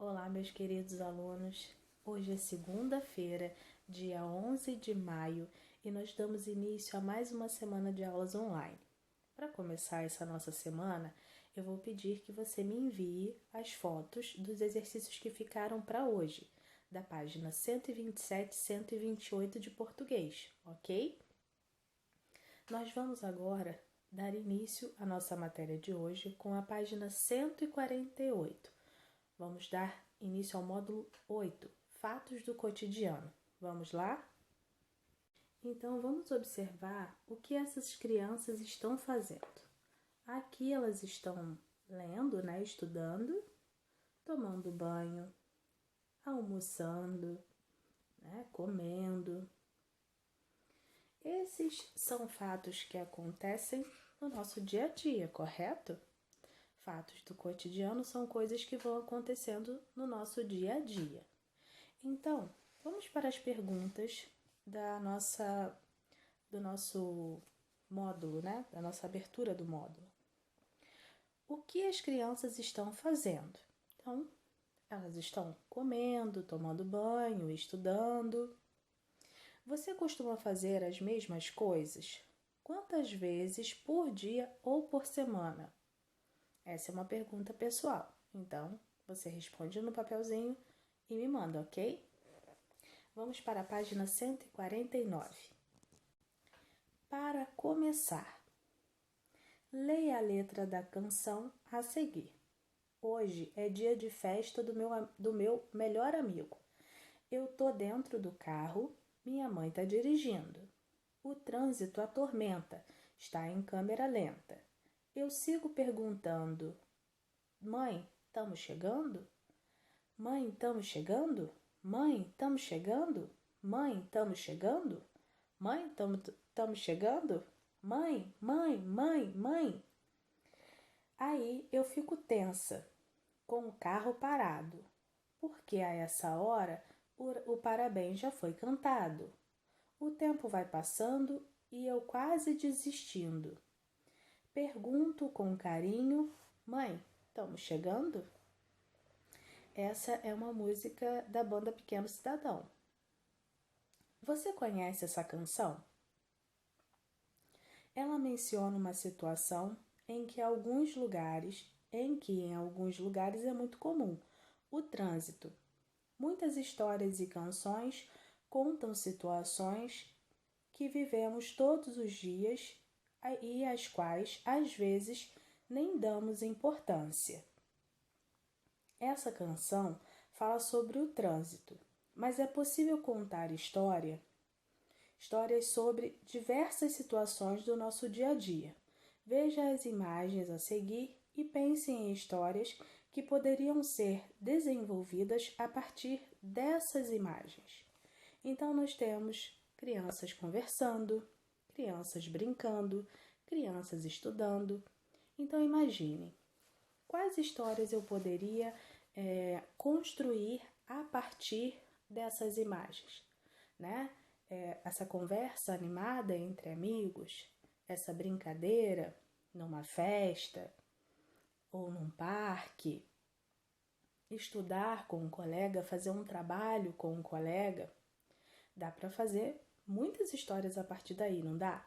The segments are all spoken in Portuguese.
Olá, meus queridos alunos. Hoje é segunda-feira, dia 11 de maio, e nós damos início a mais uma semana de aulas online. Para começar essa nossa semana, eu vou pedir que você me envie as fotos dos exercícios que ficaram para hoje, da página 127 e 128 de português, ok? Nós vamos agora dar início à nossa matéria de hoje com a página 148. Vamos dar início ao módulo 8, Fatos do Cotidiano. Vamos lá? Então, vamos observar o que essas crianças estão fazendo. Aqui elas estão lendo, estudando, tomando banho, almoçando, comendo. Esses são fatos que acontecem no nosso dia a dia, correto? Fatos do cotidiano são coisas que vão acontecendo no nosso dia a dia. Então, vamos para as perguntas do nosso módulo, da nossa abertura do módulo. O que as crianças estão fazendo? Então, elas estão comendo, tomando banho, estudando. Você costuma fazer as mesmas coisas? Quantas vezes por dia ou por semana? Essa é uma pergunta pessoal, então você responde no papelzinho e me manda, ok? Vamos para a página 149. Para começar, leia a letra da canção a seguir. Hoje é dia de festa do meu melhor amigo. Eu tô dentro do carro, minha mãe tá dirigindo. O trânsito atormenta, está em câmera lenta. Eu sigo perguntando: mãe, estamos chegando? Mãe, estamos chegando? Mãe, estamos chegando? Mãe, estamos chegando? Mãe, estamos chegando? Mãe, mãe, mãe, mãe. Aí eu fico tensa, com o carro parado, porque a essa hora o parabéns já foi cantado. O tempo vai passando e eu quase desistindo. Pergunto com carinho: mãe, estamos chegando? Essa é uma música da banda Pequeno Cidadão. Você conhece essa canção? Ela menciona uma situação em alguns lugares é muito comum o trânsito. Muitas histórias e canções contam situações que vivemos todos os dias e às quais, às vezes, nem damos importância. Essa canção fala sobre o trânsito, mas é possível contar histórias sobre diversas situações do nosso dia a dia. Veja as imagens a seguir e pense em histórias que poderiam ser desenvolvidas a partir dessas imagens. Então, nós temos crianças conversando, crianças brincando, crianças estudando. Então, imaginem, quais histórias eu poderia construir a partir dessas imagens, essa conversa animada entre amigos, essa brincadeira numa festa ou num parque, estudar com um colega, fazer um trabalho com um colega. Dá para fazer muitas histórias a partir daí, não dá?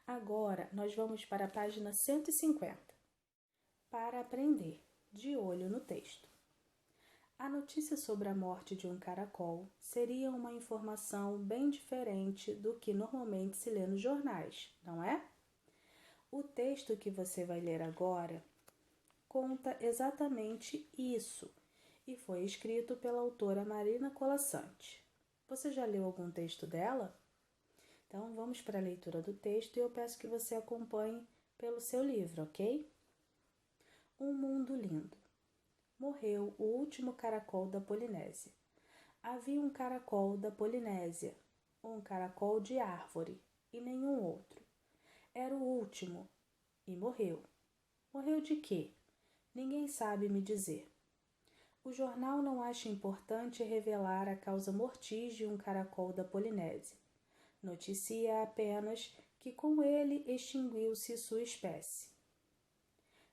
Agora, nós vamos para a página 150. Para aprender, de olho no texto. A notícia sobre a morte de um caracol seria uma informação bem diferente do que normalmente se lê nos jornais, não é? O texto que você vai ler agora conta exatamente isso e foi escrito pela autora Marina Colasanti. Você já leu algum texto dela? Então, vamos para a leitura do texto e eu peço que você acompanhe pelo seu livro, ok? Um mundo lindo. Morreu o último caracol da Polinésia. Havia um caracol da Polinésia, um caracol de árvore e nenhum outro. Era o último e morreu. Morreu de quê? Ninguém sabe me dizer. O jornal não acha importante revelar a causa mortis de um caracol da Polinésia. Noticia apenas que com ele extinguiu-se sua espécie.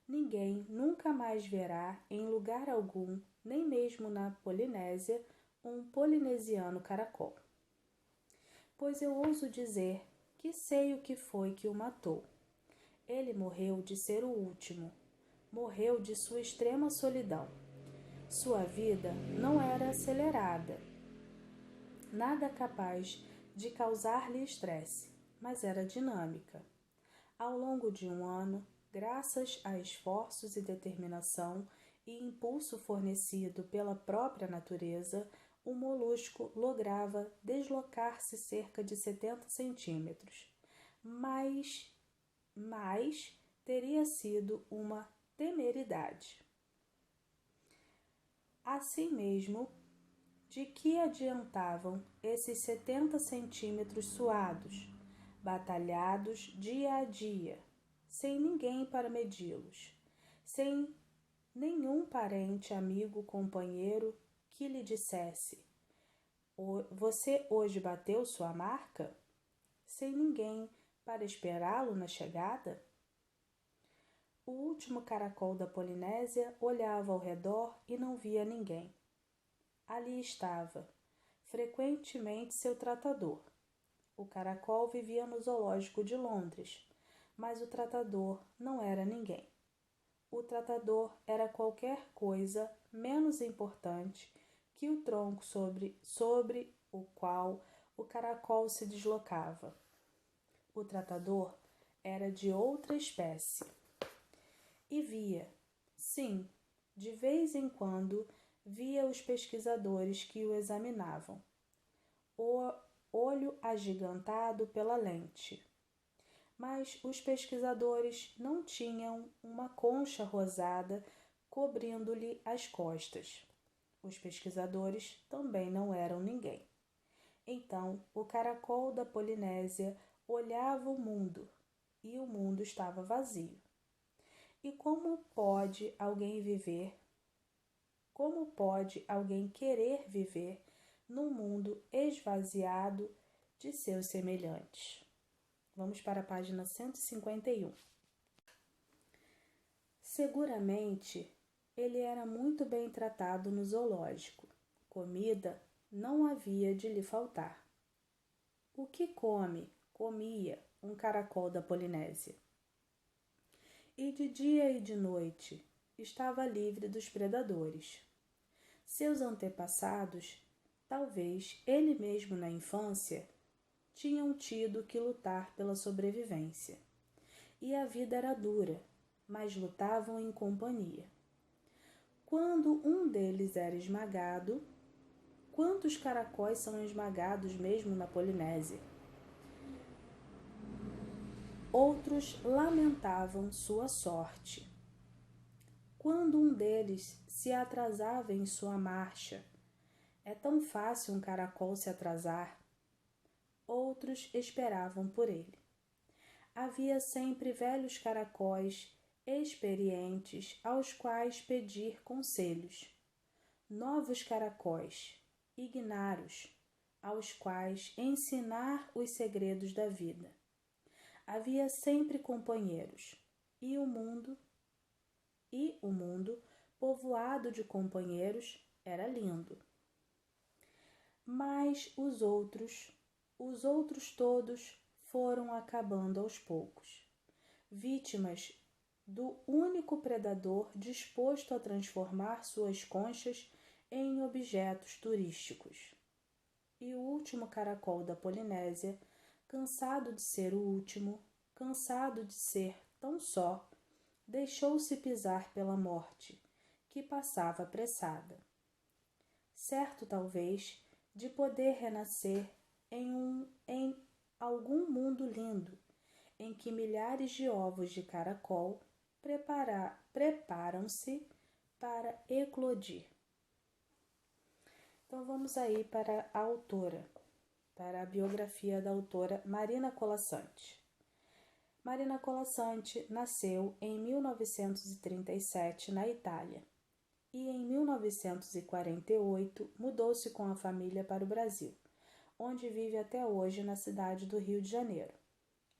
Ninguém nunca mais verá em lugar algum, nem mesmo na Polinésia, um polinesiano caracol. Pois eu ouso dizer que sei o que foi que o matou. Ele morreu de ser o último, morreu de sua extrema solidão. Sua vida não era acelerada, nada capaz de causar-lhe estresse, mas era dinâmica. Ao longo de um ano, graças a esforços e determinação e impulso fornecido pela própria natureza, o molusco lograva deslocar-se cerca de 70 centímetros, mas teria sido uma temeridade. Assim mesmo, de que adiantavam esses 70 centímetros suados, batalhados dia a dia, sem ninguém para medi-los, sem nenhum parente, amigo, companheiro que lhe dissesse: você hoje bateu sua marca? Sem ninguém para esperá-lo na chegada? O último caracol da Polinésia olhava ao redor e não via ninguém. Ali estava, frequentemente, seu tratador. O caracol vivia no zoológico de Londres, mas o tratador não era ninguém. O tratador era qualquer coisa menos importante que o tronco sobre o qual o caracol se deslocava. O tratador era de outra espécie. E via, sim, de vez em quando via os pesquisadores que o examinavam, o olho agigantado pela lente. Mas os pesquisadores não tinham uma concha rosada cobrindo-lhe as costas. Os pesquisadores também não eram ninguém. Então, o caracol da Polinésia olhava o mundo, e o mundo estava vazio. E como pode alguém querer viver num mundo esvaziado de seus semelhantes? Vamos para a página 151. Seguramente, ele era muito bem tratado no zoológico. Comida não havia de lhe faltar. O que comia um caracol da Polinésia. E de dia e de noite estava livre dos predadores. Seus antepassados, talvez ele mesmo na infância, tinham tido que lutar pela sobrevivência. E a vida era dura, mas lutavam em companhia. Quando um deles era esmagado, quantos caracóis são esmagados mesmo na Polinésia? Outros lamentavam sua sorte. Quando um deles se atrasava em sua marcha, é tão fácil um caracol se atrasar. Outros esperavam por ele. Havia sempre velhos caracóis experientes aos quais pedir conselhos. Novos caracóis, ignários, aos quais ensinar os segredos da vida. Havia sempre companheiros, e o mundo, povoado de companheiros, era lindo. Mas os outros todos foram acabando aos poucos, vítimas do único predador disposto a transformar suas conchas em objetos turísticos. E o último caracol da Polinésia, cansado de ser o último, cansado de ser tão só, deixou-se pisar pela morte, que passava apressada. Certo, talvez, de poder renascer em algum mundo lindo, em que milhares de ovos de caracol preparam-se para eclodir. Então vamos aí para a autora, para a biografia da autora Marina Colasanti. Marina Colasanti nasceu em 1937 na Itália e em 1948 mudou-se com a família para o Brasil, onde vive até hoje na cidade do Rio de Janeiro.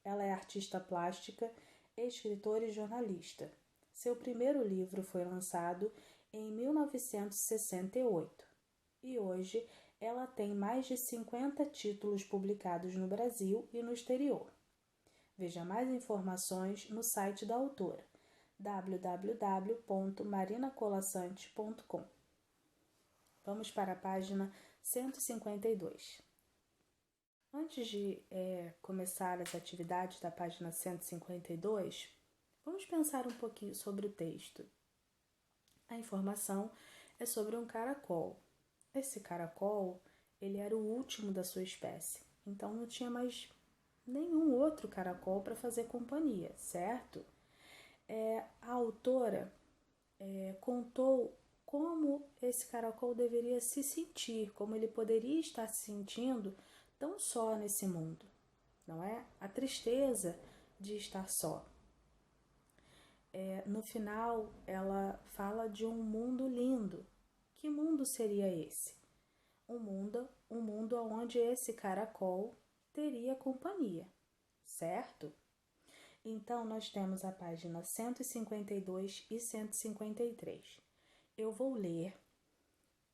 Ela é artista plástica, escritora e jornalista. Seu primeiro livro foi lançado em 1968 e hoje ela tem mais de 50 títulos publicados no Brasil e no exterior. Veja mais informações no site da autora, www.marinacolassante.com. Vamos para a página 152. Antes de começar as atividades da página 152, vamos pensar um pouquinho sobre o texto. A informação é sobre um caracol. Esse caracol, ele era o último da sua espécie, então não tinha mais nenhum outro caracol para fazer companhia, certo? A autora contou como esse caracol deveria se sentir, como ele poderia estar se sentindo tão só nesse mundo, não é? A tristeza de estar só. No final, ela fala de um mundo lindo. Que mundo seria esse? Um mundo onde esse caracol teria companhia, certo? Então, nós temos a página 152 e 153. Eu vou ler,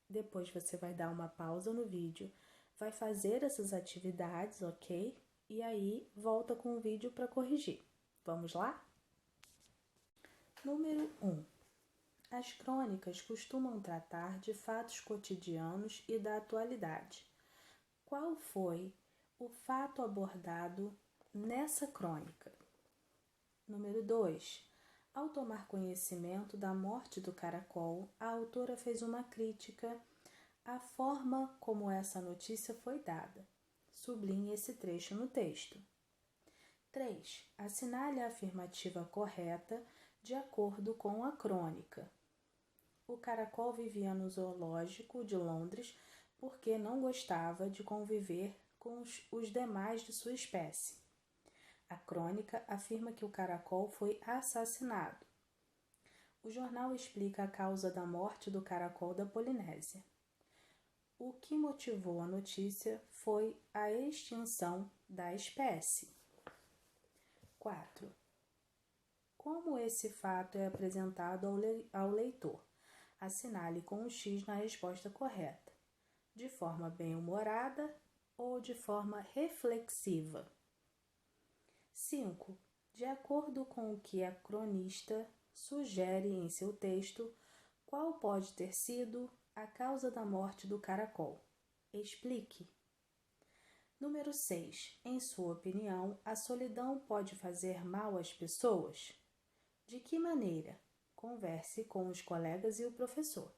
depois você vai dar uma pausa no vídeo, vai fazer essas atividades, ok? E aí, volta com o vídeo para corrigir. Vamos lá? Número 1. As crônicas costumam tratar de fatos cotidianos e da atualidade. Qual foi o fato abordado nessa crônica? Número 2. Ao tomar conhecimento da morte do caracol, a autora fez uma crítica à forma como essa notícia foi dada. Sublinhe esse trecho no texto. 3. Assinale a afirmativa correta de acordo com a crônica. O caracol vivia no zoológico de Londres porque não gostava de conviver com os demais de sua espécie. A crônica afirma que o caracol foi assassinado. O jornal explica a causa da morte do caracol da Polinésia. O que motivou a notícia foi a extinção da espécie. 4. Como esse fato é apresentado ao leitor? Assinale com um X na resposta correta, de forma bem-humorada ou de forma reflexiva. 5. De acordo com o que a cronista sugere em seu texto, qual pode ter sido a causa da morte do caracol? Explique. Número 6. Em sua opinião, a solidão pode fazer mal às pessoas? De que maneira? Converse com os colegas e o professor.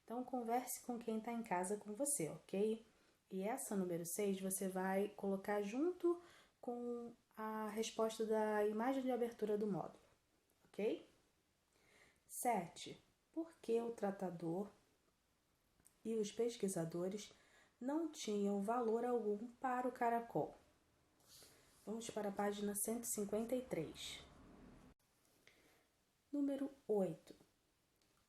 Então, converse com quem está em casa com você, ok? E essa número 6 você vai colocar junto com a resposta da imagem de abertura do módulo, ok? 7. Por que o tratador e os pesquisadores não tinham valor algum para o caracol? Vamos para a página 153. Número 8.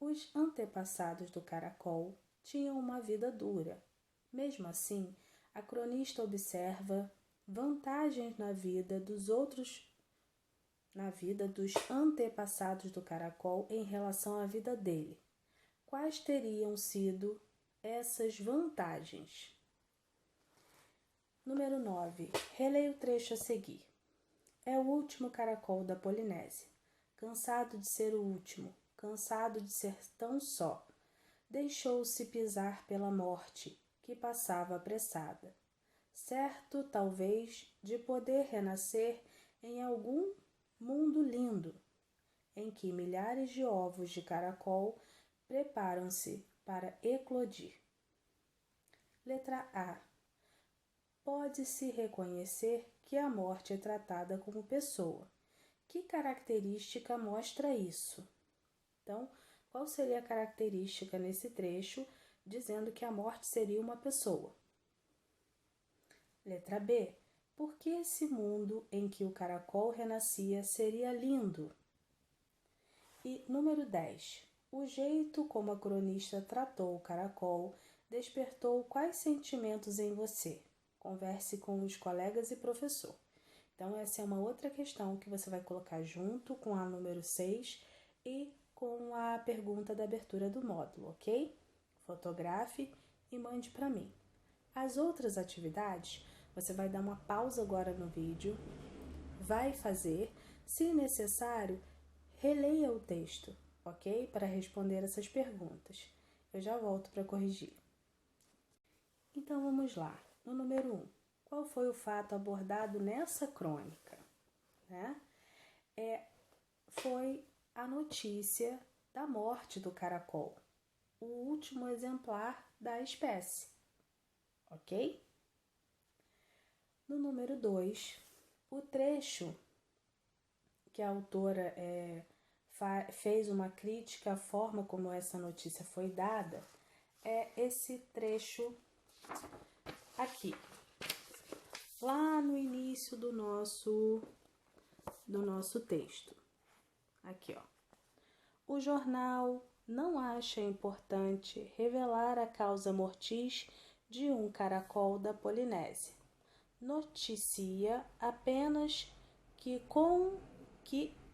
Os antepassados do caracol tinham uma vida dura. Mesmo assim, a cronista observa vantagens na vida dos antepassados do caracol em relação à vida dele. Quais teriam sido essas vantagens? Número 9. Releia o trecho a seguir. É o último caracol da Polinésia. Cansado de ser o último, cansado de ser tão só, deixou-se pisar pela morte, que passava apressada. Certo, talvez, de poder renascer em algum mundo lindo, em que milhares de ovos de caracol preparam-se para eclodir. Letra A. Pode-se reconhecer que a morte é tratada como pessoa. Que característica mostra isso? Então, qual seria a característica nesse trecho dizendo que a morte seria uma pessoa? Letra B. Por que esse mundo em que o caracol renascia seria lindo? E número 10. O jeito como a cronista tratou o caracol despertou quais sentimentos em você? Converse com os colegas e professor. Então, essa é uma outra questão que você vai colocar junto com a número 6 e com a pergunta da abertura do módulo, ok? Fotografe e mande para mim. As outras atividades, você vai dar uma pausa agora no vídeo, vai fazer, se necessário, releia o texto, ok? Para responder essas perguntas. Eu já volto para corrigir. Então vamos lá. No número 1, qual foi o fato abordado nessa crônica? Foi a notícia da morte do caracol, o último exemplar da espécie, ok? No número 2, o trecho que a autora fez uma crítica à forma como essa notícia foi dada é esse trecho aqui, lá no início do nosso texto. Aqui, ó. O jornal não acha importante revelar a causa mortis de um caracol da Polinésia. Noticia apenas que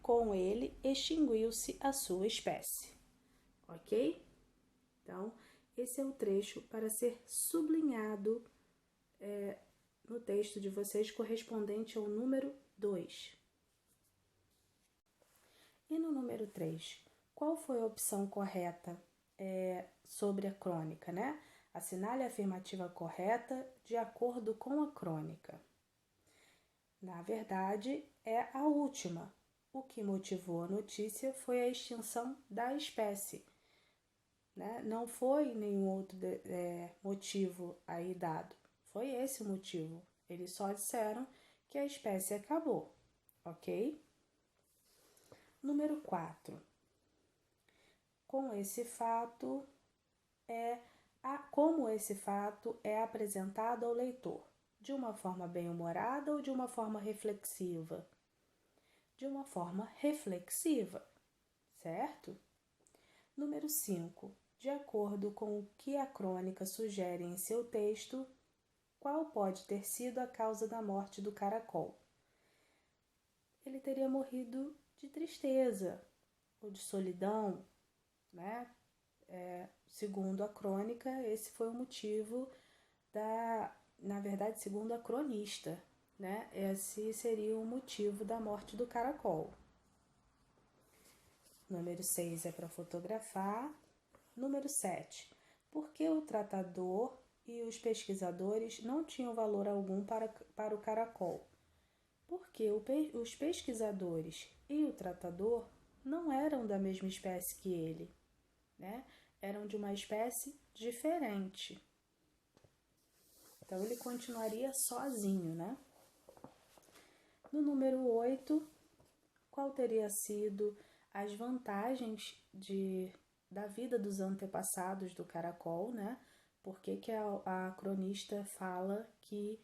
com ele extinguiu-se a sua espécie. Ok? Então, esse é o trecho para ser sublinhado no texto de vocês, correspondente ao número 2. E no número 3, qual foi a opção correta sobre a crônica, né? Assinale a afirmativa correta de acordo com a crônica. Na verdade, é a última. O que motivou a notícia foi a extinção da espécie, né? Não foi nenhum outro motivo aí dado. Foi esse o motivo. Eles só disseram que a espécie acabou, ok? Número 4. Como esse fato é apresentado ao leitor? De uma forma bem-humorada ou de uma forma reflexiva? De uma forma reflexiva, certo? Número 5. De acordo com o que a crônica sugere em seu texto, qual pode ter sido a causa da morte do caracol? Ele teria morrido de tristeza ou de solidão, né? Segundo a crônica, esse foi o motivo na verdade, segundo a cronista, né? Esse seria o motivo da morte do caracol. Número 6 é para fotografar. Número 7. Por que o tratador e os pesquisadores não tinham valor algum para o caracol? Porque os pesquisadores e o tratador não eram da mesma espécie que ele, né? Eram de uma espécie diferente. Então, ele continuaria sozinho, né? No número 8, qual teria sido as vantagens da vida dos antepassados do caracol, né? Por que a cronista fala que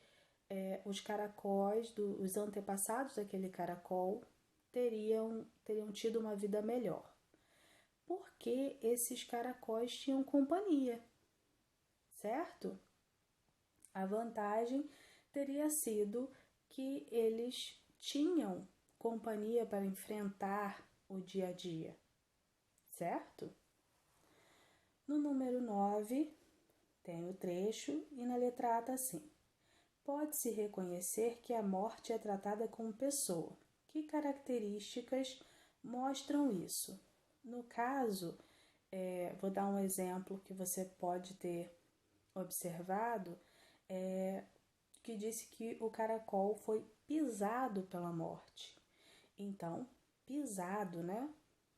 os caracóis, os antepassados daquele caracol, teriam tido uma vida melhor? Porque esses caracóis tinham companhia, certo? A vantagem teria sido que eles tinham companhia para enfrentar o dia a dia, certo? No número 9, tem o trecho e na letra A está assim. Pode-se reconhecer que a morte é tratada como pessoa. Que características mostram isso? No caso, vou dar um exemplo que você pode ter observado, que disse que o caracol foi pisado pela morte. Então, pisado, né?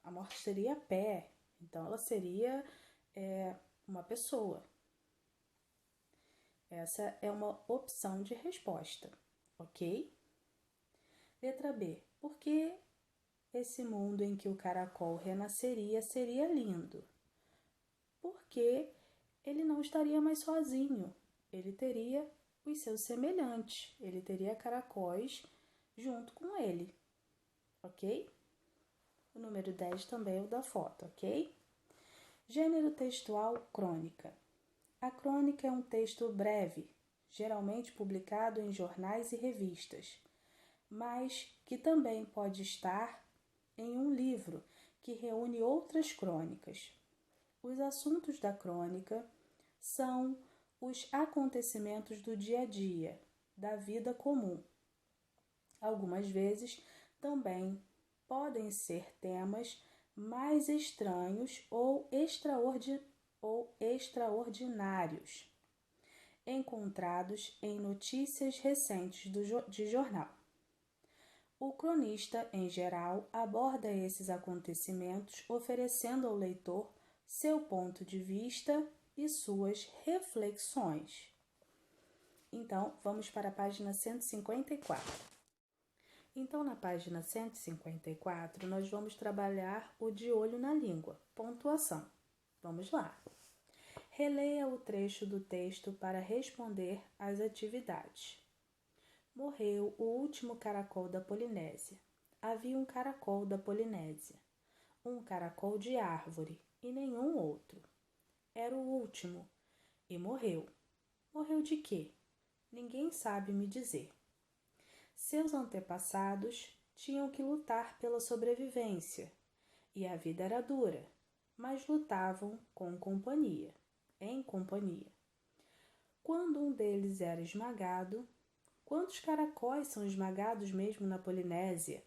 A morte seria pé, então ela seria uma pessoa. Essa é uma opção de resposta, ok? Letra B. Por que esse mundo em que o caracol renasceria seria lindo? Porque ele não estaria mais sozinho, ele teria os seus semelhantes, ele teria caracóis junto com ele, ok? O número 10 também é o da foto, ok? Gênero textual crônica. A crônica é um texto breve, geralmente publicado em jornais e revistas, mas que também pode estar em um livro que reúne outras crônicas. Os assuntos da crônica são os acontecimentos do dia a dia, da vida comum. Algumas vezes também podem ser temas mais estranhos ou extraordinários, encontrados em notícias recentes de jornal. O cronista, em geral, aborda esses acontecimentos oferecendo ao leitor seu ponto de vista e suas reflexões. Então, vamos para a página 154. Então, na página 154, nós vamos trabalhar o de olho na língua, pontuação. Vamos lá. Releia o trecho do texto para responder às atividades. Morreu o último caracol da Polinésia. Havia um caracol da Polinésia, um caracol de árvore e nenhum outro. Era o último e morreu. Morreu de quê? Ninguém sabe me dizer. Seus antepassados tinham que lutar pela sobrevivência e a vida era dura, mas lutavam em companhia. Quando um deles era esmagado, quantos caracóis são esmagados mesmo na Polinésia?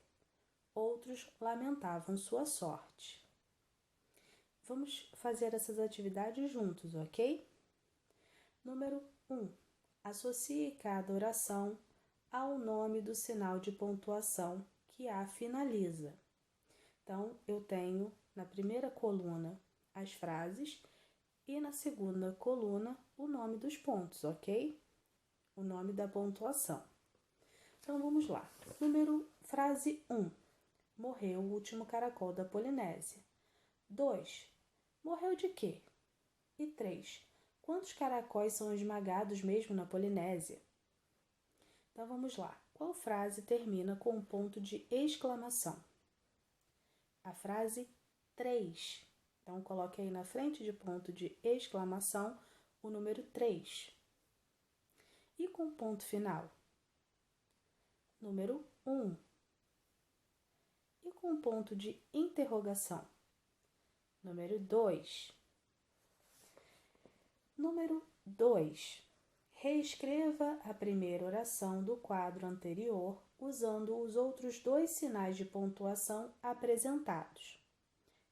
Outros lamentavam sua sorte. Vamos fazer essas atividades juntos, ok? Número 1. Associe cada oração ao nome do sinal de pontuação que a finaliza. Então, eu tenho na primeira coluna as frases e na segunda coluna o nome dos pontos, ok? O nome da pontuação. Então, vamos lá. Frase 1. Morreu o último caracol da Polinésia. 2. Morreu de quê? E 3. Quantos caracóis são esmagados mesmo na Polinésia? Então, vamos lá. Qual frase termina com um ponto de exclamação? A frase 3. Então, coloque aí na frente de ponto de exclamação o número 3. E com ponto final? Número 1. E com ponto de interrogação? Número 2. Número 2. Reescreva a primeira oração do quadro anterior usando os outros dois sinais de pontuação apresentados.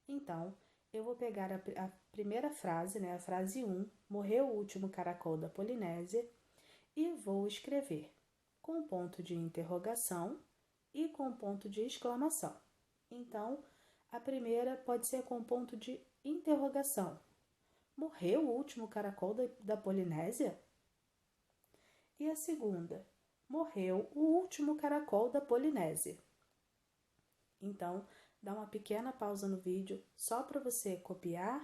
Então, eu vou pegar a primeira frase, a frase 1, morreu o último caracol da Polinésia, e vou escrever com ponto de interrogação e com ponto de exclamação. Então, a primeira pode ser com ponto de interrogação. Morreu o último caracol da Polinésia? E a segunda, morreu o último caracol da Polinésia. Então, dá uma pequena pausa no vídeo só para você copiar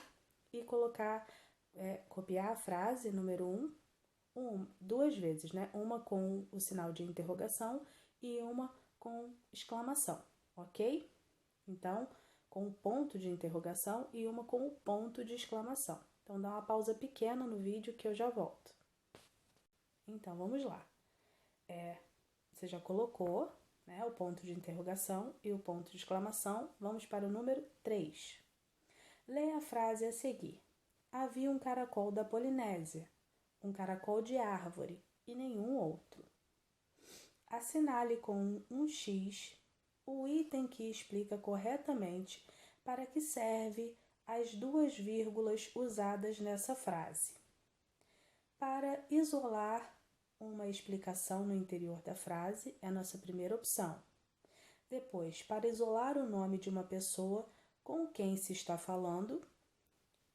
e copiar a frase número 1 duas vezes, Uma com o sinal de interrogação e uma com exclamação, ok? Então, com o ponto de interrogação e uma com o ponto de exclamação. Então, dá uma pausa pequena no vídeo que eu já volto. Então, vamos lá. Você já colocou, o ponto de interrogação e o ponto de exclamação. Vamos para o número 3. Leia a frase a seguir. Havia um caracol da Polinésia, um caracol de árvore e nenhum outro. Assinale com um X o item que explica corretamente para que serve as duas vírgulas usadas nessa frase. Para isolar uma explicação no interior da frase é a nossa primeira opção. Depois, para isolar o nome de uma pessoa com quem se está falando.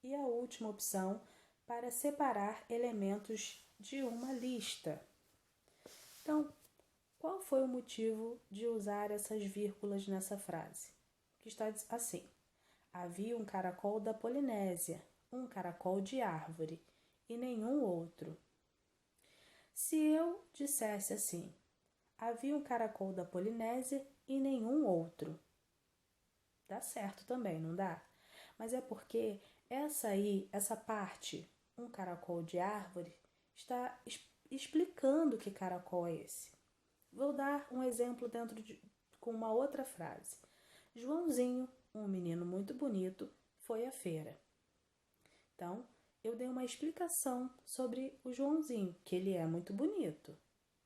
E a última opção, para separar elementos de uma lista. Então, qual foi o motivo de usar essas vírgulas nessa frase? Que está assim: havia um caracol da Polinésia, um caracol de árvore e nenhum outro. Se eu dissesse assim, havia um caracol da Polinésia e nenhum outro, dá certo também, não dá? Mas é porque essa parte, um caracol de árvore, está explicando que caracol é esse. Vou dar um exemplo com uma outra frase. Joãozinho um menino muito bonito, foi à feira. Então, eu dei uma explicação sobre o Joãozinho, que ele é muito bonito.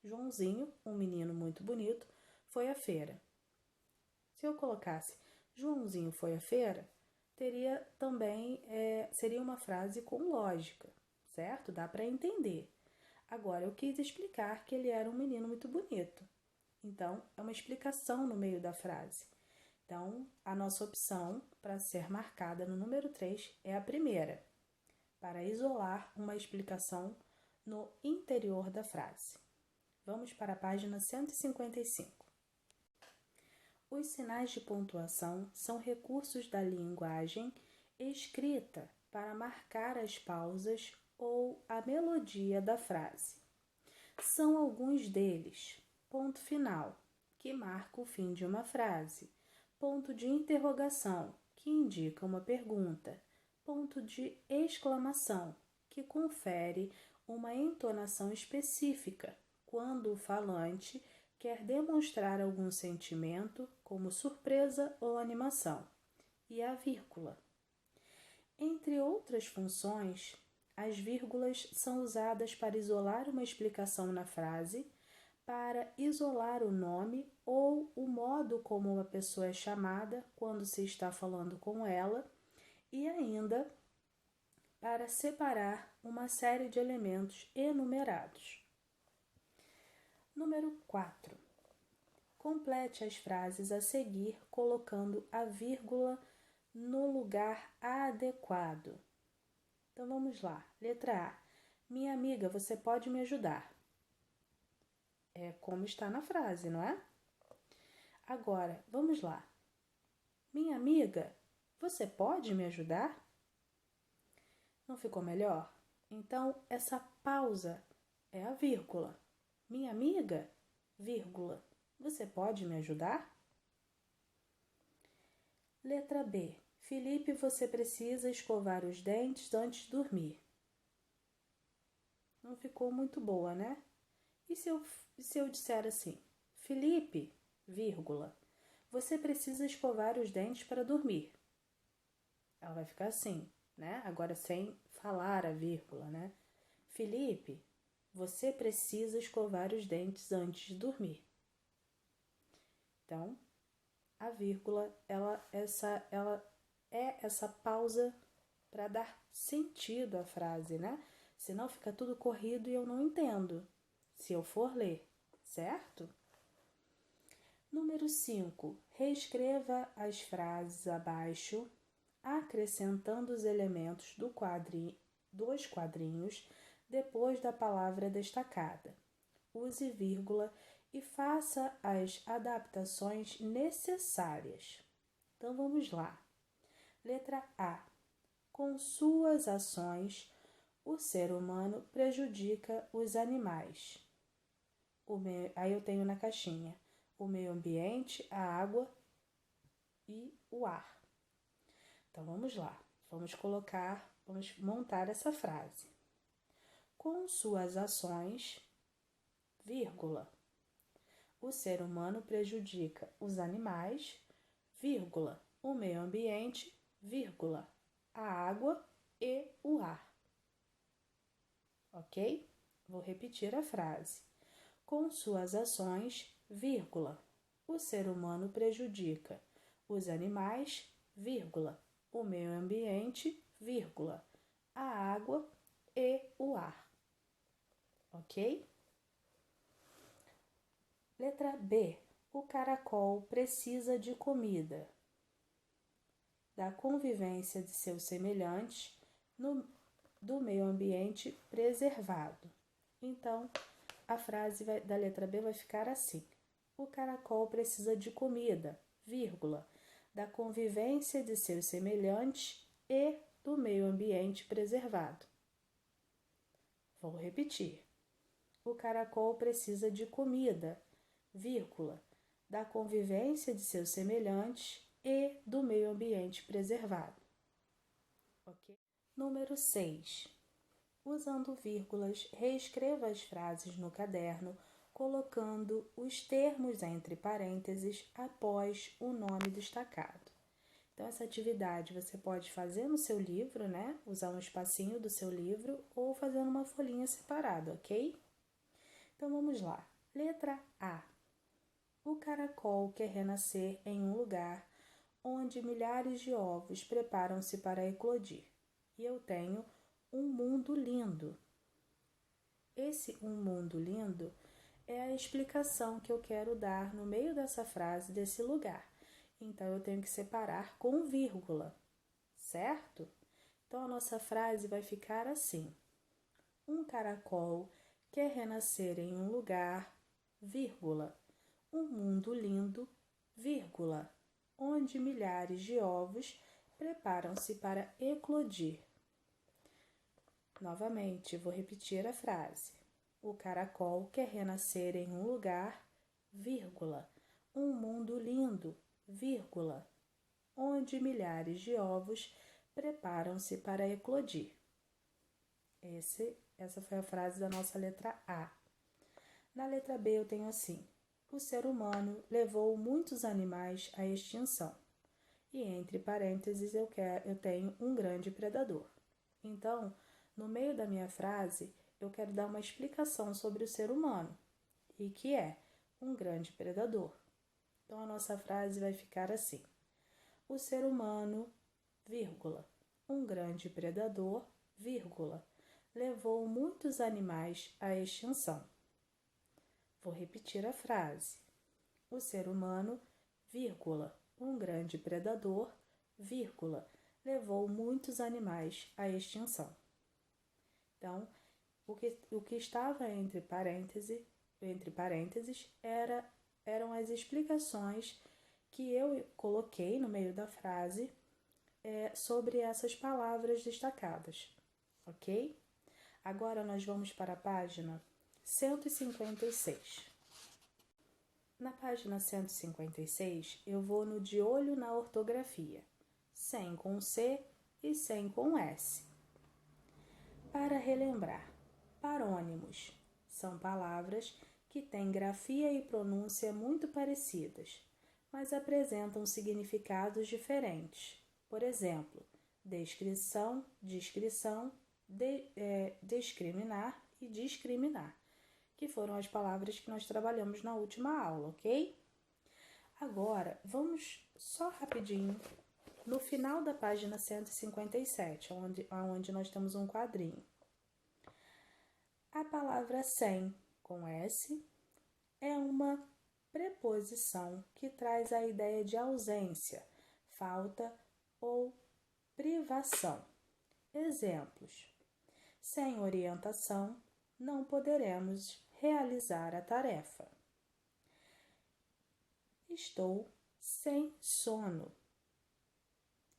Joãozinho, um menino muito bonito, foi à feira. Se eu colocasse Joãozinho foi à feira, teria também, seria uma frase com lógica, certo? Dá para entender. Agora, eu quis explicar que ele era um menino muito bonito. Então, é uma explicação no meio da frase. Então, a nossa opção para ser marcada no número 3 é a primeira, para isolar uma explicação no interior da frase. Vamos para a página 155. Os sinais de pontuação são recursos da linguagem escrita para marcar as pausas ou a melodia da frase. São alguns deles: ponto final, que marca o fim de uma frase; ponto de interrogação, que indica uma pergunta; ponto de exclamação, que confere uma entonação específica quando o falante quer demonstrar algum sentimento, como surpresa ou animação; e a vírgula. Entre outras funções, as vírgulas são usadas para isolar uma explicação na frase, para isolar o nome ou o modo como uma pessoa é chamada quando se está falando com ela, e ainda para separar uma série de elementos enumerados. Número 4. Complete as frases a seguir colocando a vírgula no lugar adequado. Então vamos lá. Letra A. Minha amiga, você pode me ajudar? É como está na frase, não é? Agora, vamos lá. Minha amiga, você pode me ajudar? Não ficou melhor? Então, essa pausa é a vírgula. Minha amiga, vírgula, você pode me ajudar? Letra B. Felipe, você precisa escovar os dentes antes de dormir. Não ficou muito boa, né? E se eu disser assim, Felipe, vírgula, você precisa escovar os dentes para dormir? Ela vai ficar assim, né? Agora sem falar a vírgula, né? Felipe, você precisa escovar os dentes antes de dormir. Então, a vírgula, ela é essa pausa para dar sentido à frase, né? Senão fica tudo corrido e eu não entendo se eu for ler, certo? Número 5. Reescreva as frases abaixo, acrescentando os elementos dos quadrinhos depois da palavra destacada. Use vírgula e faça as adaptações necessárias. Então vamos lá. Letra A. Com suas ações, o ser humano prejudica os animais. Aí eu tenho na caixinha o meio ambiente, a água e o ar. Então vamos lá. Vamos montar essa frase. Com suas ações, vírgula, o ser humano prejudica os animais, vírgula, o meio ambiente, vírgula, a água e o ar. Ok? Vou repetir a frase. Com suas ações, vírgula, o ser humano prejudica os animais, vírgula, o meio ambiente, vírgula, a água e o ar. Ok? Letra B. O caracol precisa de comida, da convivência de seus semelhantes, do meio ambiente preservado. Então, a frase da letra B vai ficar assim. O caracol precisa de comida, vírgula, da convivência de seus semelhantes e do meio ambiente preservado. Vou repetir. O caracol precisa de comida, vírgula, da convivência de seus semelhantes e do meio ambiente preservado. Ok? Número 6. Usando vírgulas, reescreva as frases no caderno, colocando os termos entre parênteses após o nome destacado. Então, essa atividade você pode fazer no seu livro, né? Usar um espacinho do seu livro ou fazer numa folhinha separada, ok? Então, vamos lá. Letra A. O caracol quer renascer em um lugar onde milhares de ovos preparam-se para eclodir. E eu tenho um mundo lindo. Esse um mundo lindo é a explicação que eu quero dar no meio dessa frase desse lugar. Então, eu tenho que separar com vírgula, certo? Então, a nossa frase vai ficar assim. Um caracol quer renascer em um lugar, vírgula, um mundo lindo, vírgula, onde milhares de ovos preparam-se para eclodir. Novamente, vou repetir a frase. O caracol quer renascer em um lugar, vírgula, um mundo lindo, vírgula, onde milhares de ovos preparam-se para eclodir. Essa foi a frase da nossa letra A. Na letra B eu tenho assim. O ser humano levou muitos animais à extinção. E entre parênteses eu tenho um grande predador. Então, no meio da minha frase, eu quero dar uma explicação sobre o ser humano, e que é um grande predador. Então, a nossa frase vai ficar assim. O ser humano, vírgula, um grande predador, vírgula, levou muitos animais à extinção. Vou repetir a frase. O ser humano, vírgula, um grande predador, vírgula, levou muitos animais à extinção. Então, o que estava entre parênteses eram as explicações que eu coloquei no meio da frase sobre essas palavras destacadas, ok? Agora nós vamos para a página 156. Na página 156, eu vou no de olho na ortografia, sem com C e sem com S. Para relembrar, parônimos são palavras que têm grafia e pronúncia muito parecidas, mas apresentam significados diferentes. Por exemplo, descrição, discrição, discriminar e discriminar, que foram as palavras que nós trabalhamos na última aula, ok? Agora, vamos só rapidinho no final da página 157, onde nós temos um quadrinho. A palavra sem, com S, é uma preposição que traz a ideia de ausência, falta ou privação. Exemplos. Sem orientação, não poderemos realizar a tarefa. Estou sem sono.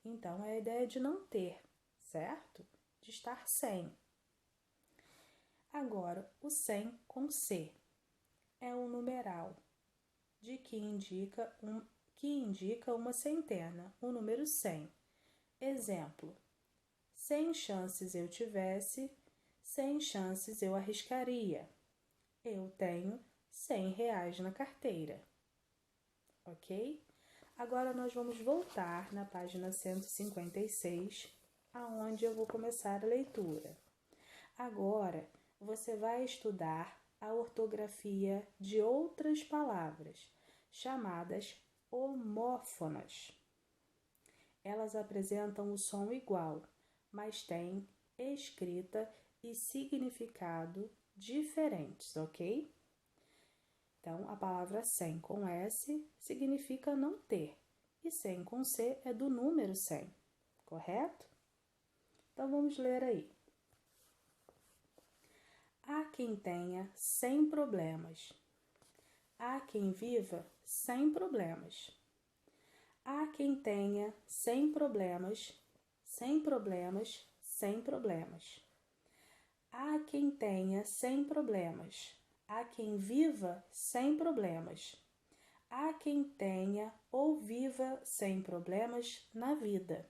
Então, é a ideia de não ter, certo? De estar sem. Agora, o sem com C é um numeral que indica uma centena, o número 100. Exemplo. 100 chances eu tivesse, 100 chances eu arriscaria. Eu tenho R$100 na carteira. Ok? Agora nós vamos voltar na página 156, aonde eu vou começar a leitura. Agora, você vai estudar a ortografia de outras palavras, chamadas homófonas. Elas apresentam o som igual, mas têm escrita e significado diferentes, ok? Então, a palavra sem com S significa não ter, e sem com C é do número 100, correto? Então, vamos ler aí. Há quem tenha 100 problemas. Há quem viva sem problemas. Há quem tenha 100 problemas, sem problemas, sem problemas. Há quem tenha 100 problemas. Há quem viva sem problemas. Há quem tenha ou viva sem problemas na vida.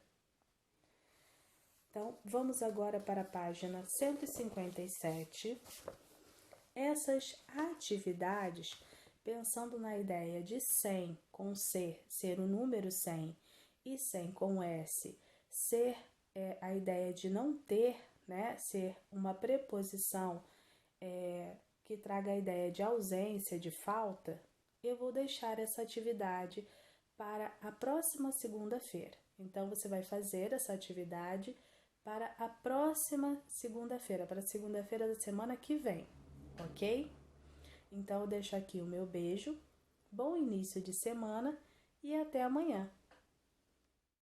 Então, vamos agora para a página 157. Essas atividades, pensando na ideia de 100 com ser o número 100 e sem com S ser a ideia de não ter, né? Ser uma preposição que traga a ideia de ausência, de falta, eu vou deixar essa atividade para a próxima segunda-feira. Então, você vai fazer essa atividade para a próxima segunda-feira, para a segunda-feira da semana que vem, ok? Então, eu deixo aqui o meu beijo, bom início de semana e até amanhã.